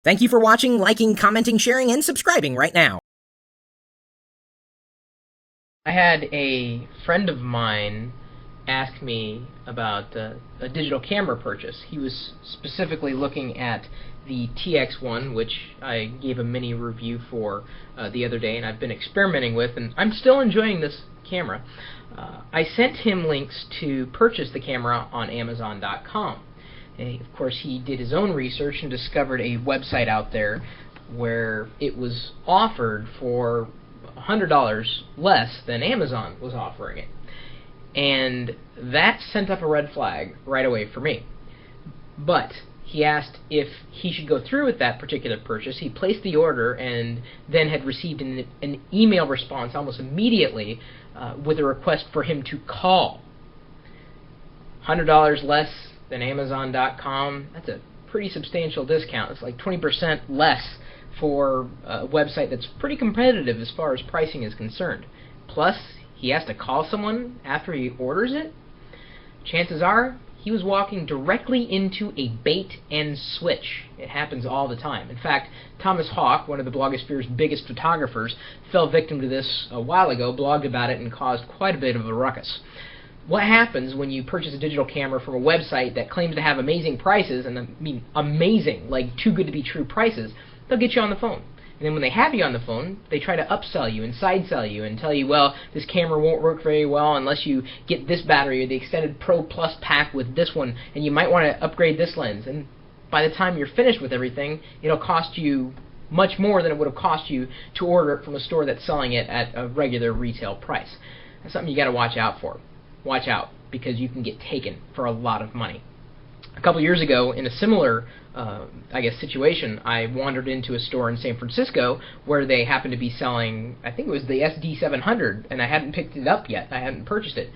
Thank you for watching, liking, commenting, sharing, and subscribing right now. I had a friend of mine ask me about a digital camera purchase. He was specifically looking at the TX1, which I gave a mini review for the other day, and I've been experimenting with, and I'm still enjoying this camera. I sent him links to purchase the camera on Amazon.com. Of course, he did his own research and discovered a website out there where it was offered for $100 less than Amazon was offering it. And that sent up a red flag right away for me. But he asked if he should go through with that particular purchase. He placed the order and then had received an email response almost immediately with a request for him to call. $100 less than Amazon.com, that's a pretty substantial discount. It's like 20% less for a website that's pretty competitive as far as pricing is concerned. Plus, he has to call someone after he orders it. Chances are he was walking directly into a bait and switch. It happens all the time. In fact, Thomas Hawk, one of the blogosphere's biggest photographers, fell victim to this a while ago, blogged about it, and caused quite a bit of a ruckus. What happens when you purchase a digital camera from a website that claims to have amazing prices, and I mean amazing, like too good to be true prices? They'll get you on the phone. And then when they have you on the phone, they try to upsell you and side sell you and tell you, well, this camera won't work very well unless you get this battery or the extended Pro Plus pack with this one, and you might want to upgrade this lens. And by the time you're finished with everything, it'll cost you much more than it would have cost you to order it from a store that's selling it at a regular retail price. That's something you got to watch out for. Watch out, because you can get taken for a lot of money. A couple years ago, in a similar, situation, I wandered into a store in San Francisco where they happened to be selling, I think it was the SD700, and I hadn't picked it up yet. I hadn't purchased it.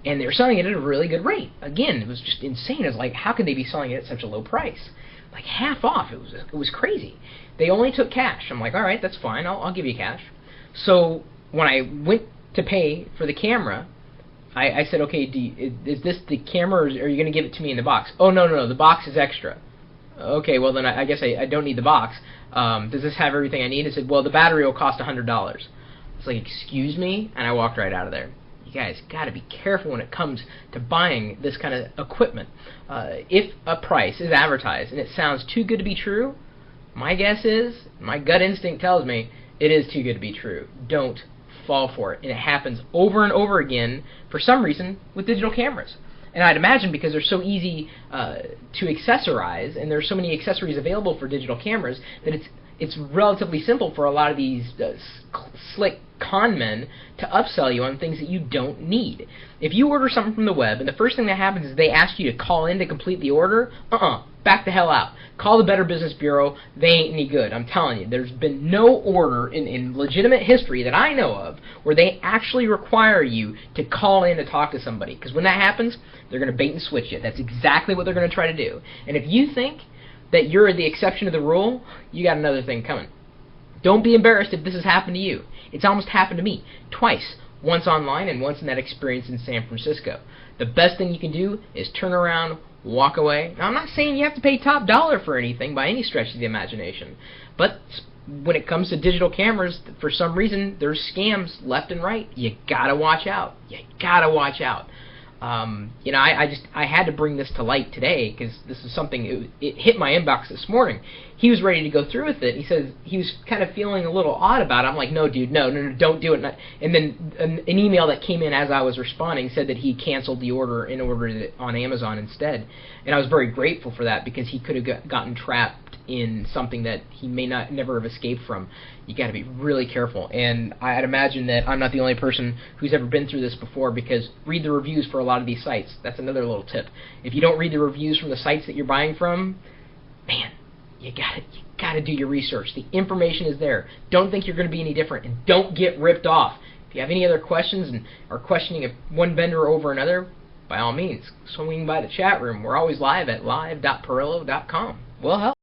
And they were selling it at a really good rate. Again, it was just insane. It was like, how could they be selling it at such a low price? Like half off. It was crazy. They only took cash. I'm like, all right, that's fine. I'll give you cash. So when I went to pay for the camera, I said, okay, is this the camera, or are you going to give it to me in the box? Oh, no, the box is extra. Okay, well, then I guess I don't need the box. Does this have everything I need? I said, well, the battery will cost $100. It's like, excuse me? And I walked right out of there. You guys got to be careful when it comes to buying this kind of equipment. If a price is advertised and it sounds too good to be true, my guess is, my gut instinct tells me, it is too good to be true. Don't fall for it. And it happens over and over again, for some reason, with digital cameras. And I'd imagine because they're so easy to accessorize, and there's so many accessories available for digital cameras, that it's relatively simple for a lot of these slick con men to upsell you on things that you don't need. If you order something from the web, and the first thing that happens is they ask you to call in to complete the order, back the hell out. Call the Better Business Bureau. They ain't any good. I'm telling you, there's been no order in legitimate history that I know of where they actually require you to call in to talk to somebody. Because when that happens, they're going to bait and switch you. That's exactly what they're going to try to do. And if you think that you're the exception to the rule, you got another thing coming. Don't be embarrassed if this has happened to you. It's almost happened to me twice. Once online and once in that experience in San Francisco. The best thing you can do is turn around, walk away. Now, I'm not saying you have to pay top dollar for anything by any stretch of the imagination, but when it comes to digital cameras, for some reason, there's scams left and right. You gotta watch out. You gotta watch out. I had to bring this to light today because this is something, it hit my inbox this morning. He was ready to go through with it. He says he was kind of feeling a little odd about it. I'm like, no, dude, no, don't do it. And then an email that came in as I was responding said that he canceled the order and ordered it on Amazon instead. And I was very grateful for that because he could have gotten trapped in something that he may never have escaped from. You got to be really careful. And I'd imagine that I'm not the only person who's ever been through this before, because read the reviews for a lot of these sites. That's another little tip. If you don't read the reviews from the sites that you're buying from, man, you got to do your research. The information is there. Don't think you're going to be any different, and don't get ripped off. If you have any other questions and are questioning one vendor over another, by all means, swing by the chat room. We're always live at live.pirillo.com. We'll help.